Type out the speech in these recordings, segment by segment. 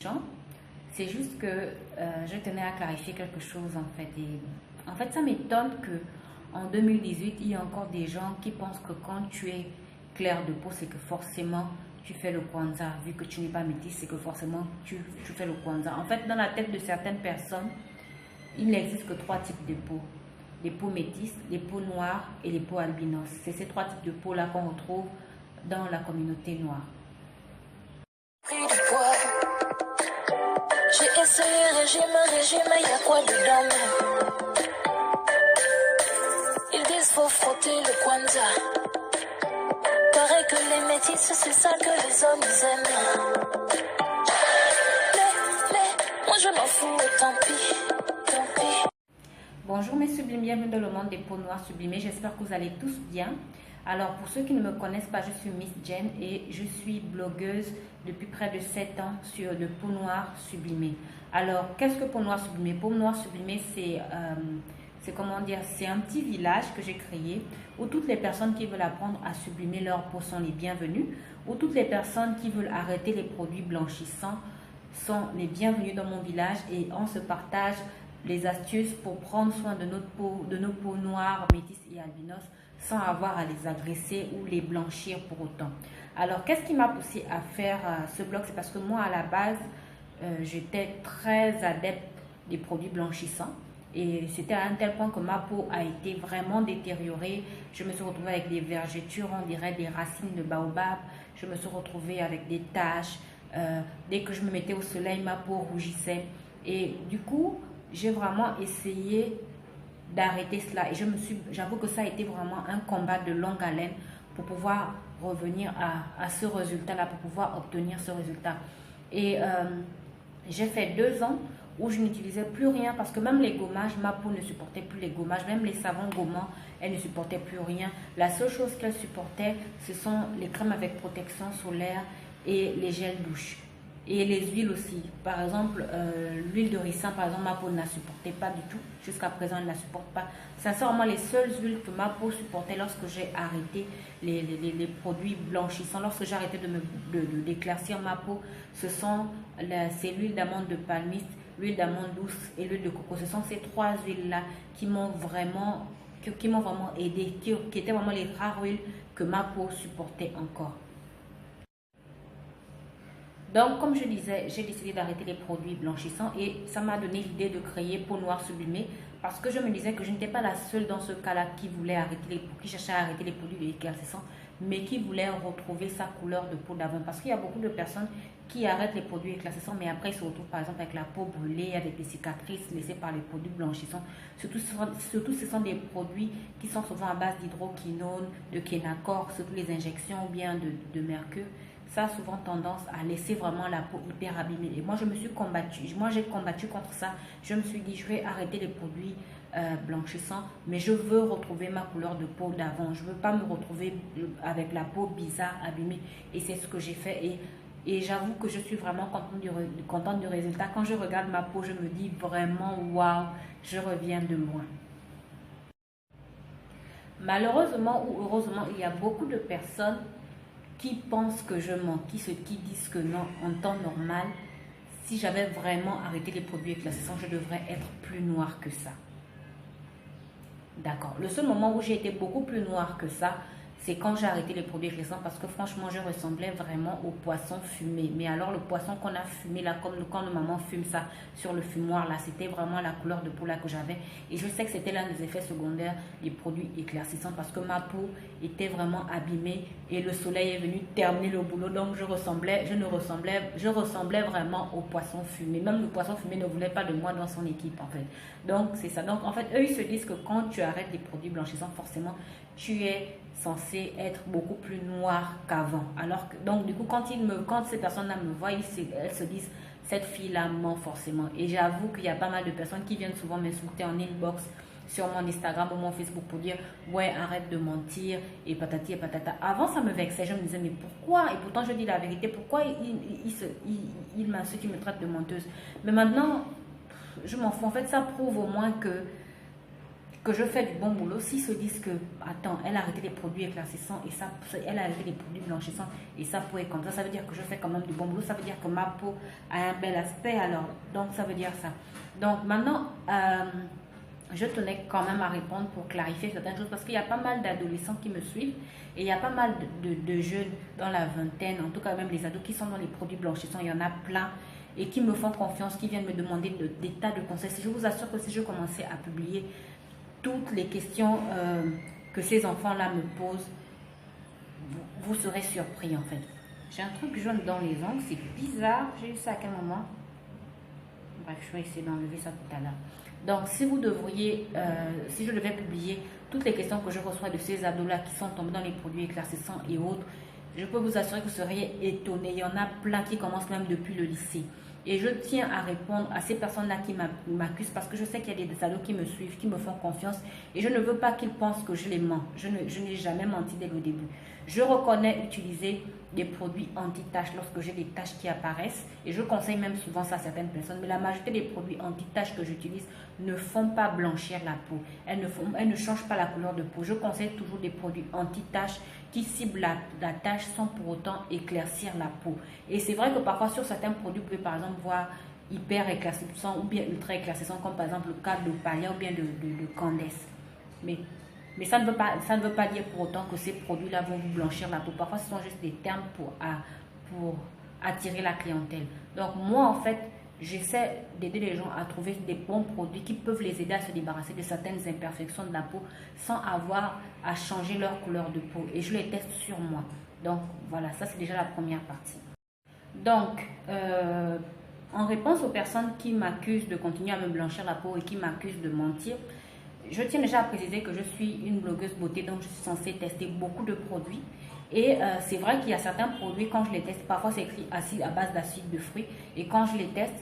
question. C'est juste que je tenais à clarifier quelque chose en fait. Et en fait, ça m'étonne que en 2018, il y a encore des gens qui pensent que quand tu es clair de peau, c'est que forcément tu fais le Kwanzaa. Vu que tu n'es pas métisse, c'est que forcément tu fais le Kwanzaa. En fait, dans la tête de certaines personnes, il n'existe que trois types de peau. Les peaux métisses, les peaux noires et les peaux albinos. C'est ces trois types de peau-là qu'on retrouve dans la communauté noire. J'ai essayé régime, y a quoi dedans? Ils disent faut frotter le Kwanzaa. Paraît que les métisses, c'est ça que les hommes aiment. Mais moi je m'en fous, tant pis. Bonjour mes sublimes, bienvenue dans le monde des peaux noires sublimées. J'espère que vous allez tous bien. Alors pour ceux qui ne me connaissent pas, je suis Miss Jen et je suis blogueuse depuis près de 7 ans sur le peau noire sublimée. Alors qu'est-ce que peau noire sublimée? Peau noire sublimée, c'est un petit village que j'ai créé où toutes les personnes qui veulent apprendre à sublimer leur peau sont les bienvenues, où toutes les personnes qui veulent arrêter les produits blanchissants sont les bienvenues dans mon village et on se partage les astuces pour prendre soin de notre peau, de nos peaux noires, métisses et albinos sans avoir à les agresser ou les blanchir pour autant. Alors, qu'est-ce qui m'a poussé à faire ce blog? C'est parce que moi, à la base, j'étais très adepte des produits blanchissants. Et c'était à un tel point que ma peau a été vraiment détériorée. Je me suis retrouvée avec des vergetures, on dirait des racines de baobab. Je me suis retrouvée avec des taches. Dès que je me mettais au soleil, ma peau rougissait. Et du coup, j'ai vraiment essayé d'arrêter cela. Et j'avoue que ça a été vraiment un combat de longue haleine pour pouvoir revenir à ce résultat-là, pour pouvoir obtenir ce résultat. Et j'ai fait 2 ans où je n'utilisais plus rien parce que même les gommages, ma peau ne supportait plus les gommages, même les savons gommants, elle ne supportait plus rien. La seule chose qu'elle supportait, ce sont les crèmes avec protection solaire et les gels douche. Et les huiles aussi. Par exemple, l'huile de ricin, par exemple, ma peau ne la supportait pas du tout. Jusqu'à présent, elle ne la supporte pas. Sincèrement, les seules huiles que ma peau supportait lorsque j'ai arrêté les produits blanchissants, lorsque j'ai arrêté d'éclaircir ma peau, c'est l'huile d'amande de palmiste, l'huile d'amande douce et l'huile de coco. Ce sont ces 3 huiles-là qui m'ont vraiment aidé, qui étaient vraiment les rares huiles que ma peau supportait encore. Donc, comme je disais, j'ai décidé d'arrêter les produits blanchissants et ça m'a donné l'idée de créer Peau Noire Sublimée parce que je me disais que je n'étais pas la seule dans ce cas-là qui cherchait à arrêter les produits éclaircissants, mais qui voulait retrouver sa couleur de peau d'avant. Parce qu'il y a beaucoup de personnes qui arrêtent les produits éclaircissants, mais après ils se retrouvent par exemple avec la peau brûlée, avec des cicatrices laissées par les produits blanchissants. Surtout ce sont des produits qui sont souvent à base d'hydroquinone, de kénacor, surtout les injections ou bien de mercure. Ça a souvent tendance à laisser vraiment la peau hyper abîmée. Et moi, j'ai combattu contre ça. Je me suis dit, je vais arrêter les produits blanchissants, mais je veux retrouver ma couleur de peau d'avant. Je ne veux pas me retrouver avec la peau bizarre, abîmée. Et c'est ce que j'ai fait. Et j'avoue que je suis vraiment contente du résultat. Quand je regarde ma peau, je me dis vraiment, waouh, je reviens de loin. Malheureusement ou heureusement, il y a beaucoup de personnes qui pensent que je mens, qui disent que non, en temps normal, si j'avais vraiment arrêté les produits éclaircissants, je devrais être plus noire que ça. D'accord. Le seul moment où j'ai été beaucoup plus noire que ça, c'est quand j'ai arrêté les produits éclaircissants parce que franchement, je ressemblais vraiment au poisson fumé. Mais alors, le poisson qu'on a fumé là, comme quand nos mamans fument ça sur le fumoir là, c'était vraiment la couleur de peau là que j'avais. Et je sais que c'était l'un des effets secondaires des produits éclaircissants parce que ma peau était vraiment abîmée et le soleil est venu terminer le boulot. Donc, je ressemblais vraiment au poisson fumé. Même le poisson fumé ne voulait pas de moi dans son équipe en fait. Donc, c'est ça. Donc, en fait, eux, ils se disent que quand tu arrêtes les produits blanchissants, forcément, tu es censé être beaucoup plus noir qu'avant. Alors que, donc du coup, quand ces personnes-là me voient, elles se disent, cette fille-là ment forcément. Et j'avoue qu'il y a pas mal de personnes qui viennent souvent m'insulter en inbox sur mon Instagram ou mon Facebook pour dire, ouais, arrête de mentir et patati et patata. Avant, ça me vexait. Je me disais, mais pourquoi? Et pourtant, je dis la vérité. Pourquoi il m'insulte, il me traite de menteuse? Mais maintenant, je m'en fous. En fait, ça prouve au moins que que je fais du bon boulot, s'ils se disent que, attends, elle a arrêté les produits éclaircissants et ça, elle a arrêté les produits blanchissants et sa peau est comme ça veut dire que je fais quand même du bon boulot, ça veut dire que ma peau a un bel aspect alors, donc ça veut dire ça. Donc maintenant, je tenais quand même à répondre pour clarifier certaines choses parce qu'il y a pas mal d'adolescents qui me suivent et il y a pas mal de jeunes dans la vingtaine, en tout cas même les ados qui sont dans les produits blanchissants, il y en a plein et qui me font confiance, qui viennent me demander des tas de conseils. Je vous assure que si je commençais à publier toutes les questions que ces enfants-là me posent, vous serez surpris en fait. J'ai un truc jaune dans les ongles, c'est bizarre, j'ai eu ça à quel moment? Bref, je vais essayer d'enlever ça tout à l'heure. Donc, si vous devriez, si je devais publier toutes les questions que je reçois de ces ados-là qui sont tombés dans les produits éclaircissants et autres, je peux vous assurer que vous seriez étonnés. Il y en a plein qui commencent même depuis le lycée. Et je tiens à répondre à ces personnes-là qui m'accusent parce que je sais qu'il y a des ados qui me suivent, qui me font confiance et je ne veux pas qu'ils pensent que je les mens. Je n'ai jamais menti dès le début. Je reconnais utiliser des produits anti-taches lorsque j'ai des taches qui apparaissent et je conseille même souvent ça à certaines personnes. Mais la majorité des produits anti-taches que j'utilise ne font pas blanchir la peau. Elles ne changent pas la couleur de peau. Je conseille toujours des produits anti-taches qui ciblent la tache sans pour autant éclaircir la peau. Et c'est vrai que parfois sur certains produits, vous pouvez par exemple voir hyper éclaircissant ou bien ultra éclaircissant comme par exemple le cas de Palia ou bien de Candace. Mais ça ne veut pas dire pour autant que ces produits-là vont vous blanchir la peau. Parfois, ce sont juste des termes pour attirer la clientèle. Donc, moi, en fait, j'essaie d'aider les gens à trouver des bons produits qui peuvent les aider à se débarrasser de certaines imperfections de la peau sans avoir à changer leur couleur de peau. Et je les teste sur moi. Donc, voilà, ça, c'est déjà la première partie. Donc, en réponse aux personnes qui m'accusent de continuer à me blanchir la peau et qui m'accusent de mentir, je tiens déjà à préciser que je suis une blogueuse beauté, donc je suis censée tester beaucoup de produits. Et c'est vrai qu'il y a certains produits, quand je les teste, parfois c'est écrit acide à base d'acide de fruits. Et quand je les teste,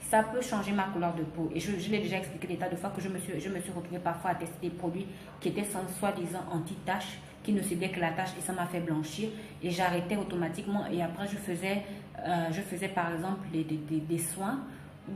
ça peut changer ma couleur de peau. Et je l'ai déjà expliqué des tas de fois que je me suis retrouvée parfois à tester des produits qui étaient soi-disant anti-taches, qui ne ciblaient que la tache et ça m'a fait blanchir. Et j'arrêtais automatiquement. Et après, je faisais par exemple des soins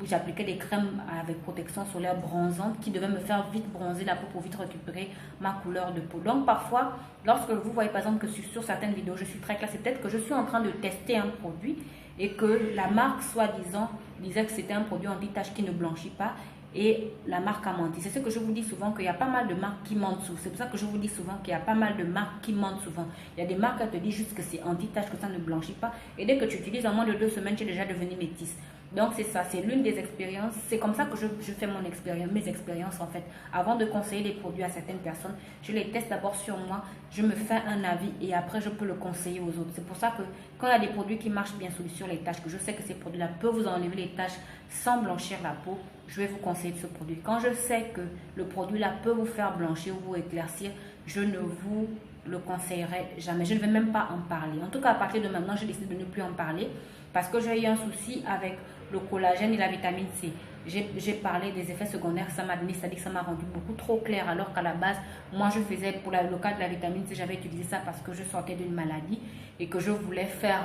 où j'appliquais des crèmes avec protection solaire bronzante qui devaient me faire vite bronzer la peau pour vite récupérer ma couleur de peau. Donc parfois, lorsque vous voyez par exemple que sur certaines vidéos, je suis très classe, c'est peut-être que je suis en train de tester un produit et que la marque soi-disant disait que c'était un produit anti-tache qui ne blanchit pas et la marque a menti. C'est ce que je vous dis souvent, qu'il y a pas mal de marques qui mentent souvent. C'est pour ça que je vous dis souvent qu'il y a pas mal de marques qui mentent souvent. Il y a des marques qui te disent juste que c'est anti-tache, que ça ne blanchit pas. Et dès que tu utilises en moins de 2 semaines, tu es déjà devenu métisse. Donc c'est ça, c'est l'une des expériences. C'est comme ça que je fais mes expériences en fait. Avant de conseiller les produits à certaines personnes, je les teste d'abord sur moi, je me fais un avis et après je peux le conseiller aux autres. C'est pour ça que quand il y a des produits qui marchent bien sur les taches, que je sais que ces produits-là peuvent vous enlever les taches sans blanchir la peau, je vais vous conseiller de ce produit. Quand je sais que le produit-là peut vous faire blanchir ou vous éclaircir, je ne vous le conseillerai jamais. Je ne vais même pas en parler. En tout cas, à partir de maintenant, j'ai décidé de ne plus en parler parce que j'ai eu un souci avec le collagène et la vitamine C. J'ai parlé des effets secondaires que ça m'a donné, c'est-à-dire que ça m'a rendu beaucoup trop clair, alors qu'à la base, moi je faisais, pour le cas de la vitamine C, j'avais utilisé ça parce que je sortais d'une maladie et que je voulais faire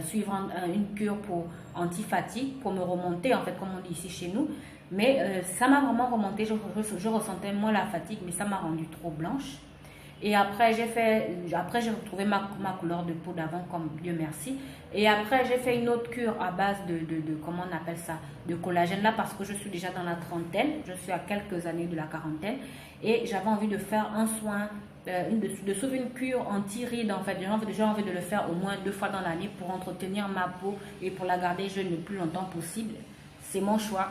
suivre une cure pour anti-fatigue, pour me remonter, en fait, comme on dit ici chez nous. Mais ça m'a vraiment remonté, je ressentais moins la fatigue, mais ça m'a rendu trop blanche. Et après, j'ai retrouvé ma couleur de peau d'avant, comme Dieu merci. Et après, j'ai fait une autre cure à base comment on appelle ça, de collagène, là, parce que je suis déjà dans la trentaine, je suis à quelques années de la quarantaine. Et j'avais envie de faire un soin, de suivre une cure anti-rides, en fait. J'ai envie de le faire au moins 2 fois dans l'année pour entretenir ma peau et pour la garder jeune le plus longtemps possible. C'est mon choix.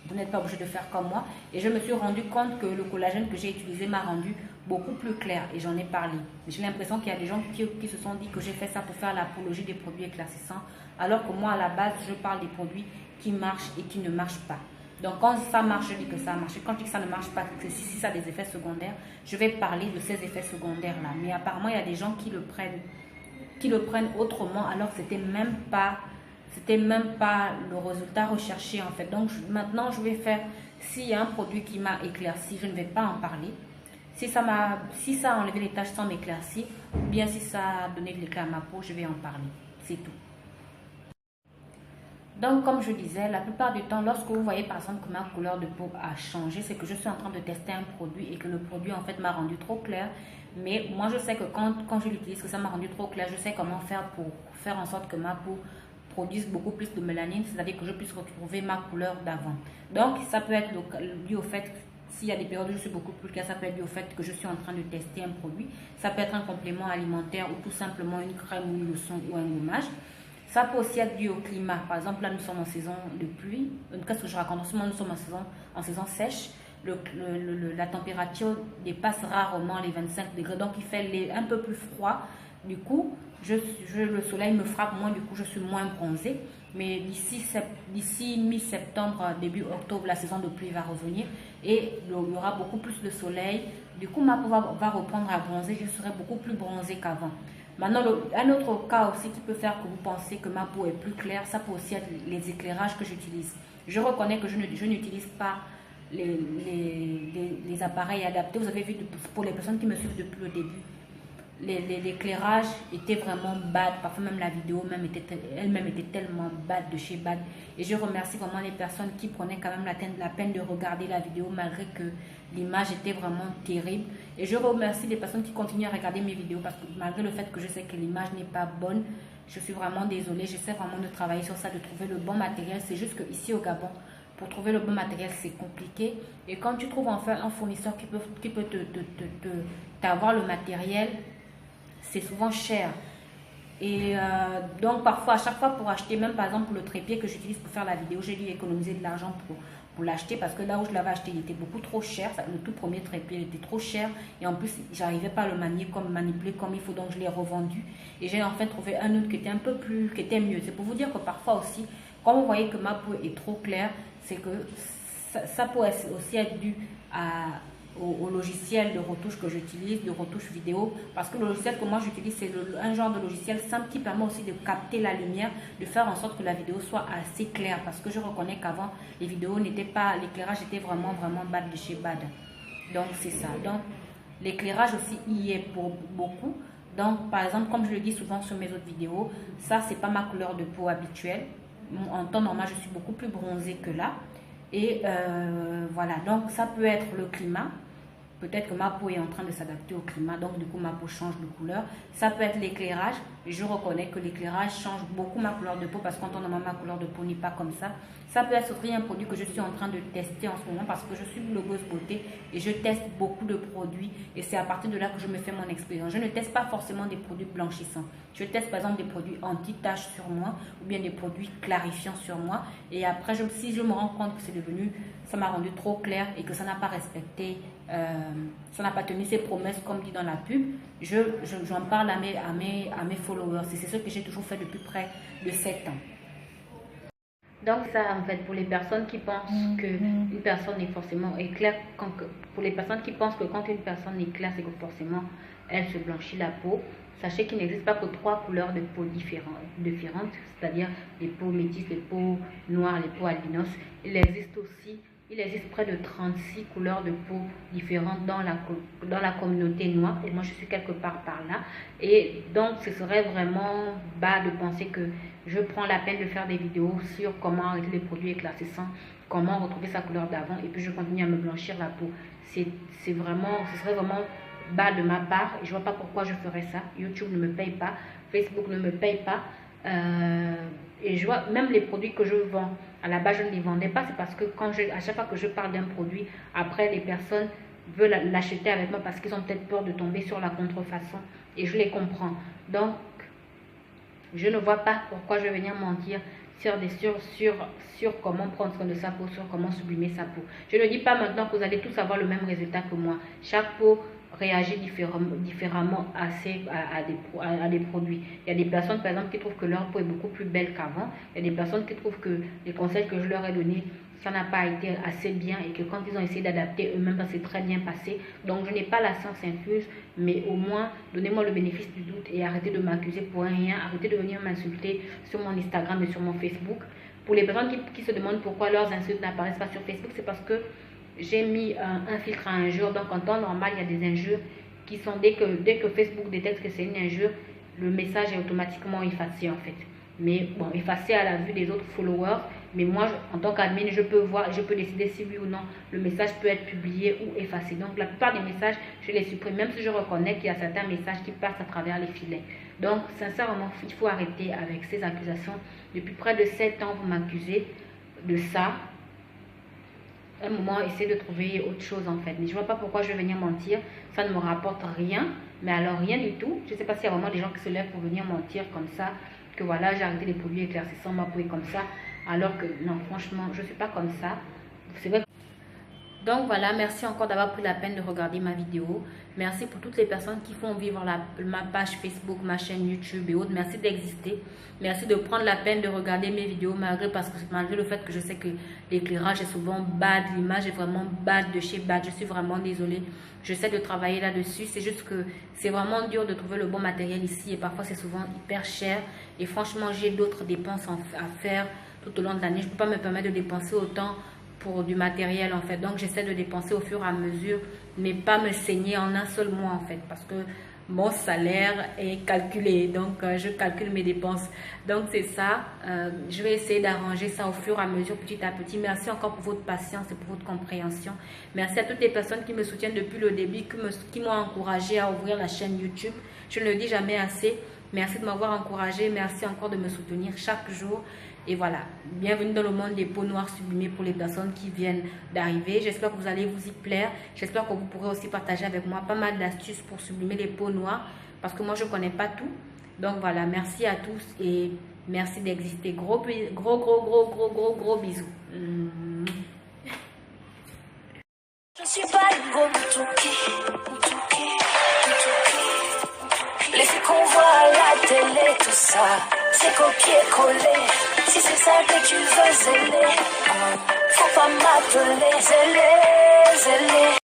Vous n'êtes pas obligé de faire comme moi. Et je me suis rendu compte que le collagène que j'ai utilisé m'a rendu beaucoup plus clair. Et j'en ai parlé. J'ai l'impression qu'il y a des gens qui se sont dit que j'ai fait ça pour faire l'apologie des produits éclaircissants. Alors que moi, à la base, je parle des produits qui marchent et qui ne marchent pas. Donc, quand ça marche, je dis que ça marche. Et quand je dis que ça ne marche pas, que si ça a des effets secondaires, je vais parler de ces effets secondaires-là. Mais apparemment, il y a des gens qui le prennent autrement, alors que c'était même pas le résultat recherché en fait. Donc maintenant je vais faire, s'il y a un produit qui m'a éclairci, je ne vais pas en parler. Si ça a enlevé les taches sans m'éclaircir, ou bien si ça a donné de l'éclat à ma peau, je vais en parler. C'est tout. Donc, comme je disais, la plupart du temps, lorsque vous voyez par exemple que ma couleur de peau a changé, c'est que je suis en train de tester un produit et que le produit en fait m'a rendu trop clair. Mais moi, je sais que quand je l'utilise, que ça m'a rendu trop clair, je sais comment faire pour faire en sorte que ma peau produise beaucoup plus de mélanine, c'est-à-dire que je puisse retrouver ma couleur d'avant. Donc, ça peut être dû au fait, s'il y a des périodes où je suis beaucoup plus claire, ça peut être dû au fait que je suis en train de tester un produit. Ça peut être un complément alimentaire ou tout simplement une crème ou une lotion ou un gommage. Ça peut aussi être dû au climat. Par exemple, là, nous sommes en saison de pluie. Qu'est-ce que je raconte? En ce moment, nous sommes en saison sèche. La température dépasse rarement les 25 degrés. Donc, il fait un peu plus froid. Du coup, le soleil me frappe moins. Du coup, je suis moins bronzée. Mais d'ici mi-septembre, début octobre, la saison de pluie va revenir. Et il y aura beaucoup plus de soleil. Du coup, ma peau va reprendre à bronzer. Je serai beaucoup plus bronzée qu'avant. Maintenant, un autre cas aussi qui peut faire que vous pensez que ma peau est plus claire, ça peut aussi être les éclairages que j'utilise. Je reconnais que je n'utilise pas les appareils adaptés. Vous avez vu, pour les personnes qui me suivent depuis le début, l'éclairage était vraiment bad. Parfois même la vidéo elle-même était tellement bad de chez bad. Et je remercie vraiment les personnes qui prenaient quand même la peine de regarder la vidéo malgré que l'image était vraiment terrible. Et je remercie les personnes qui continuent à regarder mes vidéos parce que malgré le fait que je sais que l'image n'est pas bonne, je suis vraiment désolée. J'essaie vraiment de travailler sur ça, de trouver le bon matériel. C'est juste qu'ici au Gabon, pour trouver le bon matériel, c'est compliqué. Et quand tu trouves enfin un fournisseur qui peut t'avoir le matériel, c'est souvent cher. Et donc parfois, à chaque fois pour acheter, même par exemple le trépied que j'utilise pour faire la vidéo, j'ai dû économiser de l'argent pour l'acheter parce que là où je l'avais acheté, il était beaucoup trop cher. Le tout premier trépied, il était trop cher. Et en plus, j'arrivais pas à le manipuler comme il faut, donc je l'ai revendu. Et j'ai enfin trouvé un autre qui était mieux. C'est pour vous dire que parfois aussi, quand vous voyez que ma peau est trop claire, c'est que ça peut aussi être dû au logiciel de retouche que j'utilise, de retouche vidéo, parce que le logiciel que moi j'utilise, c'est un genre de logiciel simple qui permet aussi de capter la lumière, de faire en sorte que la vidéo soit assez claire, parce que je reconnais qu'avant, les vidéos n'étaient pas, l'éclairage était vraiment bad de chez bad. Donc c'est ça. Donc l'éclairage aussi y est pour beaucoup. Donc par exemple, comme je le dis souvent sur mes autres vidéos, ça c'est pas ma couleur de peau habituelle. En temps normal, je suis beaucoup plus bronzée que là. Et voilà, donc ça peut être le climat. Peut-être que ma peau est en train de s'adapter au climat, donc du coup ma peau change de couleur. Ça peut être l'éclairage. Je reconnais que l'éclairage change beaucoup ma couleur de peau parce qu'en temps normal, ma couleur de peau n'est pas comme ça. Ça peut être aussi un produit que je suis en train de tester en ce moment parce que je suis blogueuse beauté et je teste beaucoup de produits et c'est à partir de là que je me fais mon expérience. Je ne teste pas forcément des produits blanchissants. Je teste par exemple des produits anti-taches sur moi ou bien des produits clarifiants sur moi et après si je me rends compte que c'est devenu, ça m'a rendu trop clair et que ça n'a pas respecté, ça n'a pas tenu ses promesses comme dit dans la pub, j'en parle à mes followers et c'est ce que j'ai toujours fait depuis près de 7 ans. Donc ça, en fait, pour les personnes qui pensent qu'une personne est forcément claire, pour les personnes qui pensent que quand une personne est claire, c'est que forcément, elle se blanchit la peau. Sachez qu'il n'existe pas que 3 couleurs de peau différentes, c'est-à-dire les peaux métisses, les peaux noires, les peaux albinos. Il existe près de 36 couleurs de peau différentes dans la communauté noire. Et moi, je suis quelque part par là. Et donc, ce serait vraiment bas de penser que je prends la peine de faire des vidéos sur comment arrêter les produits éclaircissants, comment retrouver sa couleur d'avant, et puis je continue à me blanchir la peau. Ce serait vraiment bas de ma part. Je ne vois pas pourquoi je ferais ça. YouTube ne me paye pas. Facebook ne me paye pas. Et je vois même les produits que je vends. À la base, je ne les vendais pas. C'est parce que à chaque fois que je parle d'un produit, après les personnes veulent l'acheter avec moi parce qu'ils ont peut-être peur de tomber sur la contrefaçon. Et je les comprends. Donc, je ne vois pas pourquoi je vais venir mentir sur comment prendre soin de sa peau, sur comment sublimer sa peau. Je ne dis pas maintenant que vous allez tous avoir le même résultat que moi. Chaque peau réagit différemment à des produits. Il y a des personnes, par exemple, qui trouvent que leur peau est beaucoup plus belle qu'avant. Il y a des personnes qui trouvent que les conseils que je leur ai donnés, ça n'a pas été assez bien et que quand ils ont essayé d'adapter eux-mêmes, ça s'est très bien passé. Donc, je n'ai pas la science infuse, mais au moins, donnez-moi le bénéfice du doute et arrêtez de m'accuser pour rien. Arrêtez de venir m'insulter sur mon Instagram et sur mon Facebook. Pour les personnes qui se demandent pourquoi leurs insultes n'apparaissent pas sur Facebook, c'est parce que j'ai mis un filtre à injure. Donc, en temps normal, il y a des injures qui sont, dès que Facebook détecte que c'est une injure, le message est automatiquement effacé en fait. mais bon, effacer à la vue des autres followers. Mais moi, en tant qu'admin, je peux voir, je peux décider si oui ou non le message peut être publié ou effacé. Donc, la plupart des messages, je les supprime, même si je reconnais qu'il y a certains messages qui passent à travers les filets. Donc, sincèrement, il faut arrêter avec ces accusations. Depuis près de 7 ans, vous m'accusez de ça. À un moment, essayez de trouver autre chose en fait. Mais je ne vois pas pourquoi je vais venir mentir. Ça ne me rapporte rien. Mais alors, rien du tout. Je ne sais pas s'il y a vraiment des gens qui se lèvent pour venir mentir comme ça. Que voilà, j'ai arrêté les produits éclaircissants, ma peau est comme ça. Alors que non, franchement, je ne suis pas comme ça. C'est vrai. Donc voilà, merci encore d'avoir pris la peine de regarder ma vidéo. Merci pour toutes les personnes qui font vivre ma page Facebook, ma chaîne YouTube et autres. Merci d'exister. Merci de prendre la peine de regarder mes vidéos malgré le fait que je sais que l'éclairage est souvent bad, l'image est vraiment bad de chez bad. Je suis vraiment désolée. J'essaie de travailler là-dessus. C'est juste que c'est vraiment dur de trouver le bon matériel ici et parfois c'est souvent hyper cher. Et franchement, j'ai d'autres dépenses à faire tout au long de l'année. Je ne peux pas me permettre de dépenser autant pour du matériel en fait. Donc j'essaie de dépenser au fur et à mesure, mais pas me saigner en un seul mois en fait, parce que mon salaire est calculé, donc je calcule mes dépenses. Donc c'est ça, je vais essayer d'arranger ça au fur et à mesure, petit à petit. Merci encore pour votre patience et pour votre compréhension. Merci à toutes les personnes qui me soutiennent depuis le début, qui m'ont encouragé à ouvrir la chaîne YouTube. Je ne le dis jamais assez. Merci de m'avoir encouragé, merci encore de me soutenir chaque jour. Et voilà, bienvenue dans le monde des peaux noires sublimées pour les personnes qui viennent d'arriver. J'espère que vous allez vous y plaire. J'espère que vous pourrez aussi partager avec moi pas mal d'astuces pour sublimer les peaux noires. Parce que moi, je ne connais pas tout. Donc voilà, merci à tous et merci d'exister. Gros bisous. Je suis pas une go les filles qu'on voit à la télé, tout ça, c'est copier-coller. Si c'est ça que tu veux, zélé, faut pas m'appeler zélé, zélé.